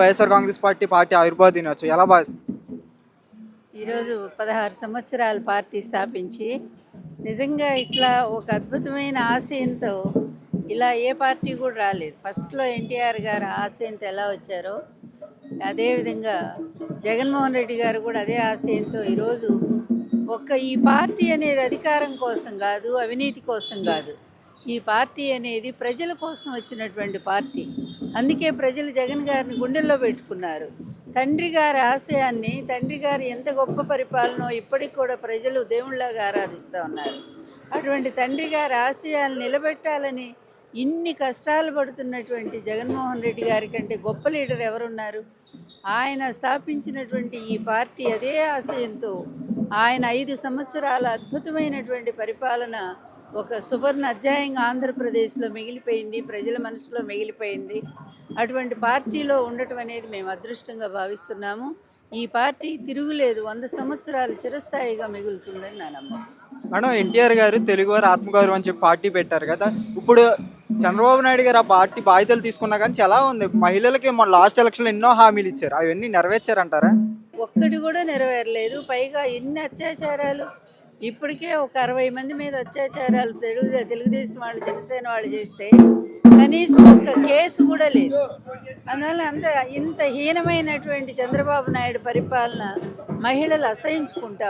YSR Congress party ఆవిర్భావ దినోత్సవం ఎలా భావిస్తారు? ఈరోజు 16 సంవత్సరాల పార్టీ స్థాపించి నిజంగా ఇట్లా ఒక అద్భుతమైన ఆశయంతో ఇలా ఏ పార్టీ కూడా రాలేదు. ఫస్ట్లో ఎన్టీఆర్ గారు ఆశయంతో ఎలా వచ్చారో అదేవిధంగా జగన్మోహన్ రెడ్డి గారు కూడా అదే ఆశయంతో ఈరోజు ఈ పార్టీ అనేది అధికారం కోసం కాదు, అవినీతి కోసం కాదు. ఈ పార్టీ అనేది ప్రజల కోసం వచ్చినటువంటి పార్టీ. అందుకే ప్రజలు జగన్ గారిని గుండెల్లో పెట్టుకున్నారు. తండ్రి గారి ఆశయాన్ని, తండ్రి గారు ఎంత గొప్ప పరిపాలనో ఇప్పటికి కూడా ప్రజలు దేవుళ్ళగా ఆరాధిస్తూ ఉన్నారు. అటువంటి తండ్రి గారి ఆశయాలు నిలబెట్టాలని ఇన్ని కష్టాలు పడుతున్నటువంటి జగన్మోహన్ రెడ్డి గారి కంటే గొప్ప లీడర్ ఎవరున్నారు? ఆయన స్థాపించినటువంటి ఈ పార్టీ అదే ఆశయంతో ఆయన 5 సంవత్సరాల అద్భుతమైనటువంటి పరిపాలన ఒక సువర్ణ అధ్యాయంగా ఆంధ్రప్రదేశ్లో మిగిలిపోయింది, ప్రజల మనసులో మిగిలిపోయింది. అటువంటి పార్టీలో ఉండటం అనేది మేము అదృష్టంగా భావిస్తున్నాము. ఈ పార్టీ తిరుగులేదు, 100 సంవత్సరాలు చిరస్థాయిగా మిగులుతుందని నా నమ్మకం. మేడం, ఎన్టీఆర్ గారు తెలుగువారి ఆత్మగౌరవం అని చెప్పి పార్టీ పెట్టారు కదా. ఇప్పుడు చంద్రబాబు నాయుడు గారు ఆ పార్టీ బాధ్యతలు తీసుకున్నా కానీ చాలా ఉంది. మహిళలకి మన లాస్ట్ ఎలక్షన్లో ఎన్నో హామీలు ఇచ్చారు, అవన్నీ నెరవేర్చారంటారా? ఒక్కటి కూడా నెరవేరలేదు. పైగా ఎన్ని అత్యాచారాలు! ఇప్పటికే ఒక 60 మంది మీద అత్యాచారాలు తెలుగుదేశం వాళ్ళు, జనసేన వాళ్ళు చేస్తే కనీసం ఒక్క కేసు కూడా లేదు. అందువల్ల ఇంత హీనమైనటువంటి చంద్రబాబు నాయుడు పరిపాలన మహిళలు అసహించుకుంటా